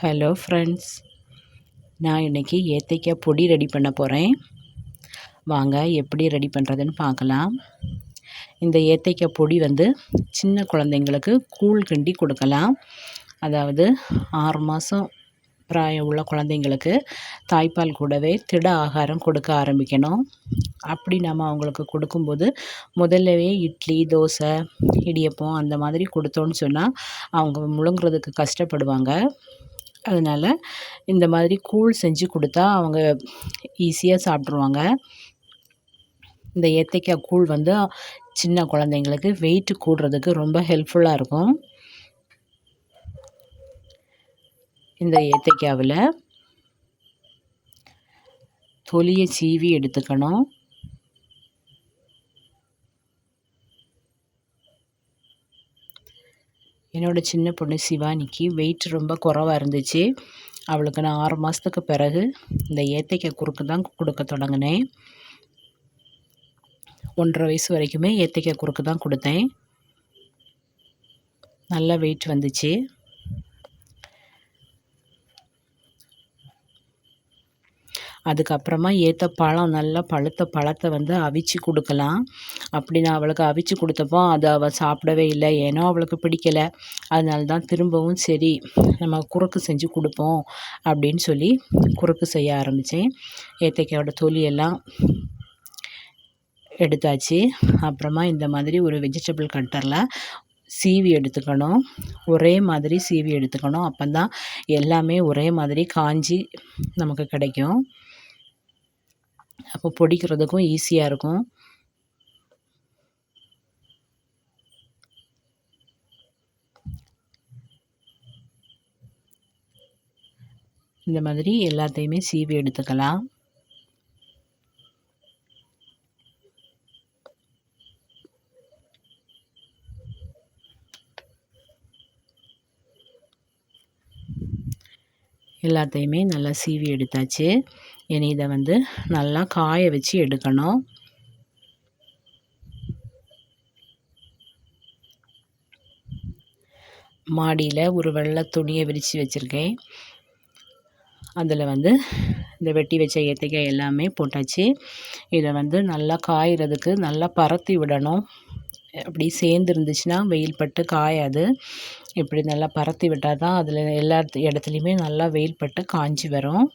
Hello friends, நான் இன்றைக்கி ஏத்தைக்காய் பொடி ரெடி பண்ண போகிறேன். வாங்க எப்படி ரெடி பண்ணுறதுன்னு பார்க்கலாம். இந்த ஏத்தைக்காய் பொடி சின்ன குழந்தைங்களுக்கு கூழ் கிண்டி கொடுக்கலாம். அதாவது 6 மாதம் பிராயம் உள்ள குழந்தைங்களுக்கு தாய்ப்பால் கூடவே திட ஆகாரம் கொடுக்க ஆரம்பிக்கணும். அப்படி நம்ம அவங்களுக்கு கொடுக்கும்போது முதல்லவே இட்லி, தோசை, இடியப்பம் அந்த மாதிரி கொடுத்தோன்னு சொன்னால் அவங்க முழுங்குறதுக்கு கஷ்டப்படுவாங்க. அதனால் இந்த மாதிரி கூழ் செஞ்சு கொடுத்தா அவங்க ஈஸியாக சாப்பிட்ருவாங்க. இந்த ஏத்தைக்காய் கூழ் சின்ன குழந்தைங்களுக்கு வெயிட் கூடுறதுக்கு ரொம்ப ஹெல்ப்ஃபுல்லாக இருக்கும். இந்த ஏத்தைக்காவில் தொலியை சீவி எடுத்துக்கணும். என்னோடய சின்ன பொண்ணு சிவானிக்கு வெயிட் ரொம்ப குறைவாக இருந்துச்சு. அவளுக்கு நான் 6 மாதத்துக்கு பிறகு இந்த ஏத்தைக்காய் குறுக்கு தான் கொடுக்க தொடங்கினேன். 1.5 வயசு வரைக்குமே ஏத்தைக்காய் குறுக்கு தான் கொடுத்தேன். நல்லா வெயிட் வந்துச்சு. அதுக்கப்புறமா பழம் நல்லா பழுத்த பழத்தை அவிச்சு கொடுக்கலாம். அப்படி நான் அவளுக்கு அவிச்சு கொடுத்தப்போ அதை அவள் சாப்பிடவே இல்லை. ஏனோ அவளுக்கு பிடிக்கலை. அதனால தான் திரும்பவும் சரி நம்ம குறுக்கு செஞ்சு கொடுப்போம் அப்படின்னு சொல்லி குறுக்கு செய்ய ஆரம்பித்தேன். ஏத்தைக்காயோட தொலியெல்லாம் எடுத்தாச்சு. அப்புறமா இந்த மாதிரி ஒரு வெஜிடபிள் கட்டரில் சீவி எடுத்துக்கணும். ஒரே மாதிரி சீவி எடுத்துக்கணும். அப்போ தான் எல்லாமே ஒரே மாதிரி காஞ்சி நமக்கு கிடைக்கும். அப்போ பொடிக்கிறதுக்கும் ஈஸியாக இருக்கும். இந்த மாதிரி எல்லாத்தையுமே சீவி எடுத்துக்கலாம். எல்லாத்தையுமே நல்லா சீவி எடுத்தாச்சு. இனி இதை நல்லா காய வச்சு எடுக்கணும். மாடியில் ஒரு வெள்ளை துணியை விரித்து வச்சுருக்கேன். அதில் இந்த வெட்டி வச்ச ஏத்தைக்காய் எல்லாமே போட்டாச்சு. இதை நல்லா காய்கிறதுக்கு நல்லா பரத்தி விடணும். அப்படி சேர்ந்து இருந்துச்சுன்னா வெயில் பட்டு காயாது. இப்படி நல்லா பரத்தி விட்டால் தான் அதில் எல்லா இடத்துலையுமே நல்லா வெயில் பட்டு காஞ்சி வரும்.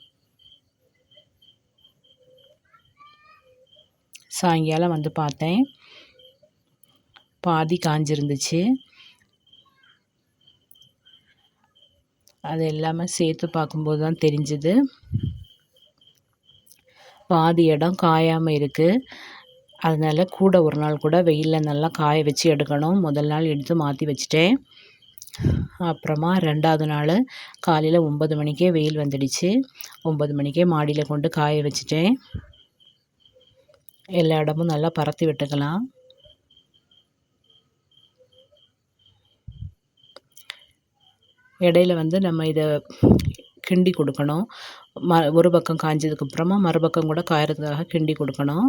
சாயங்காலம் பார்த்தேன், பாதி காஞ்சிருந்துச்சு. அது எல்லாமே சேர்த்து பார்க்கும்போது தான் தெரிஞ்சுது பாதி இடம் காயாமல் இருக்குது. அதனால் கூட ஒரு நாள் கூட வெயிலில் நல்லா காய வச்சு எடுக்கணும். முதல் நாள் எடுத்து மாற்றி வச்சுட்டேன். அப்புறமா 2வது நாள் காலையில் 9 மணிக்கே வெயில் வந்துடுச்சு. 9 மணிக்கே மாடியில் கொண்டு காய வச்சுட்டேன். எல்லா இடமும் நல்லா பரத்தி விட்டுக்கலாம். இடையில நம்ம இதை கிண்டி கொடுக்கணும். ஒரு பக்கம் காய்ஞ்சதுக்கப்புறமா மறுபக்கம் கூட காயறதுக்காக கிண்டி கொடுக்கணும்.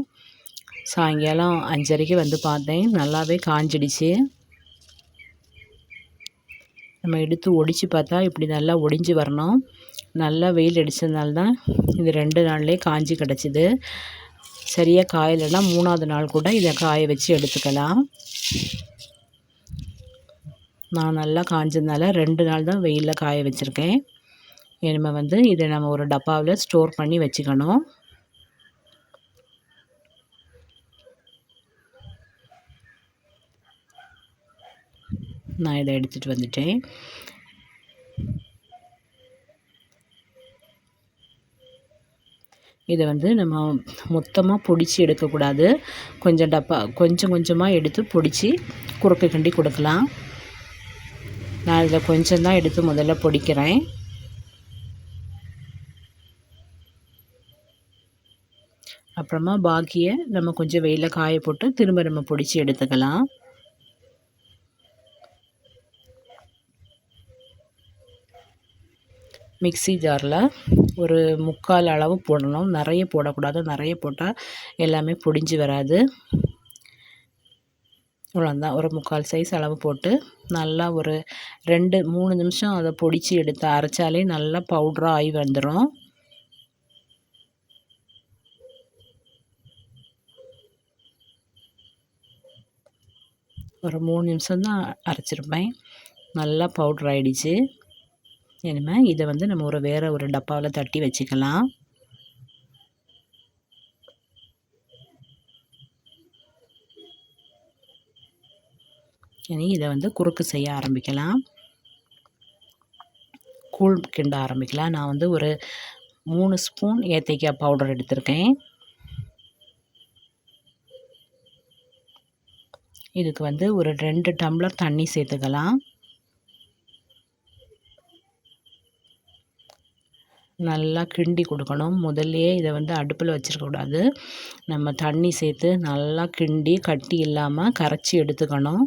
சாயங்காலம் 5:30க்கு பார்த்தேன், நல்லாவே காஞ்சிடுச்சு. நம்ம எடுத்து ஒடிச்சு பார்த்தா இப்படி நல்லா ஒடிஞ்சு வரணும். நல்லா வெயில் அடித்ததுனால தான் இது 2 நாள்லேயே காஞ்சி கிடச்சிது. சரியாக காயலைன்னா 3வது நாள் கூட இதை காய வச்சு எடுத்துக்கலாம். நான் நல்லா காஞ்சதுனால 2 நாள் தான் வெயிலில் காய வச்சுருக்கேன். இனிமேல் இதை நம்ம ஒரு டப்பாவில் ஸ்டோர் பண்ணி வச்சுக்கணும். நான் இதை எடுத்துகிட்டு வந்துட்டேன். இதை நம்ம மொத்தமாக பொடிச்சு எடுக்கக்கூடாது. கொஞ்சம் கொஞ்சமாக எடுத்து பொடிச்சு குறுக்கு கிண்டி கொடுக்கலாம். நான் இதில் கொஞ்சம் தான் எடுத்து முதல்ல பொடிக்கிறேன். அப்புறமா பாக்கியை நம்ம கொஞ்சம் வெயிலில் காய போட்டு திரும்ப நம்ம பொடிச்சு எடுத்துக்கலாம். மிக்ஸி ஜாரில் ஒரு 3/4 அளவு போடணும். நிறைய போடக்கூடாது. நிறைய போட்டால் எல்லாமே பொடிஞ்சு வராது. இவ்வளோதான், ஒரு 3/4 சைஸ் அளவு போட்டு நல்லா ஒரு 2-3 நிமிஷம் அதை பொடிச்சு எடுத்து அரைச்சாலே நல்லா பவுடராக ஆகி வந்துடும். ஒரு 3 நிமிஷம் தான் அரைச்சிருப்பேன். நல்லா பவுட்ரு ஆகிடுச்சு. இனிமேல் இதை வந்து நம்ம வேறு ஒரு டப்பாவில் தட்டி வச்சுக்கலாம். இனி இதை வந்து குறுக்கு செய்ய ஆரம்பிக்கலாம். கூழ் கிண்ட ஆரம்பிக்கலாம். நான் வந்து ஒரு 3 ஸ்பூன் ஏத்தைக்காய் பவுடர் எடுத்திருக்கேன். இதுக்கு வந்து ஒரு 2 டம்ளர் தண்ணி சேர்த்துக்கலாம். நல்லா கிண்டி கொடுக்கணும். முதல்லையே இதை வந்து அடுப்பில் வச்சிருக்கக்கூடாது. நம்ம தண்ணி சேர்த்து நல்லா கிண்டி கட்டி இல்லாமல் கரைச்சி எடுத்துக்கணும்.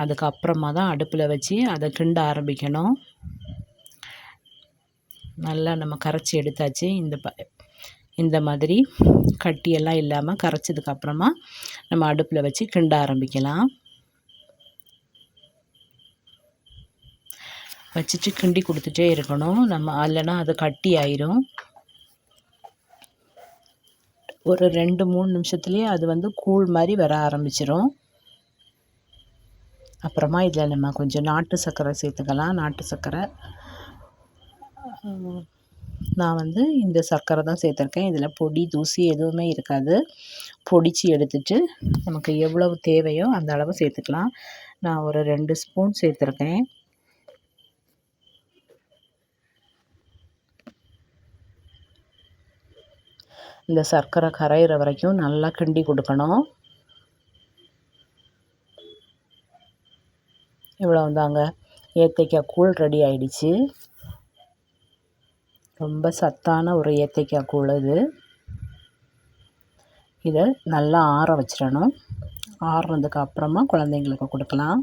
அதுக்கப்புறமா தான் அடுப்பில் வச்சு அதை கிண்ட ஆரம்பிக்கணும். நல்லா நம்ம கரைச்சி எடுத்தாச்சு. இந்த மாதிரி கட்டியெல்லாம் இல்லாமல் கரைச்சதுக்கப்புறமா நம்ம அடுப்பில் வச்சு கிண்ட ஆரம்பிக்கலாம். வச்சுட்டு கிண்டி கொடுத்துட்டே இருக்கணும். நம்ம இல்லைன்னா அது கட்டி ஆயிரும். ஒரு 2-3 நிமிஷத்துலேயே அது வந்து கூழ் மாதிரி வர ஆரம்பிச்சிரும். அப்புறமா இதில் நம்ம கொஞ்சம் நாட்டு சர்க்கரை சேர்த்துக்கலாம். நாட்டு சர்க்கரை நான் வந்து இந்த சர்க்கரை தான் சேர்த்துருக்கேன். இதில் பொடி தூசி எதுவுமே இருக்காது. பொடிச்சு எடுத்துட்டு நமக்கு எவ்வளவு தேவையோ அந்த அளவு சேர்த்துக்கலாம். நான் ஒரு 2 ஸ்பூன் சேர்த்துருக்கேன். இந்த சர்க்கரை கரையிற வரைக்கும் நல்லா கிண்டி கொடுக்கணும். இவ்வளவுதாங்க, ஏத்தைக்காய் கூழ் ரெடி ஆயிடுச்சு. ரொம்ப சத்தான ஒரு ஏத்தைக்காய் கூழ் இது. இதை நல்லா ஆற வச்சிடணும். ஆறுனதுக்கு அப்புறமா குழந்தைங்களுக்கு கொடுக்கலாம்.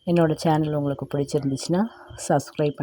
என்னோடய சேனல் உங்களுக்கு பிடிச்சிருந்துச்சுன்னா சப்ஸ்கிரைப்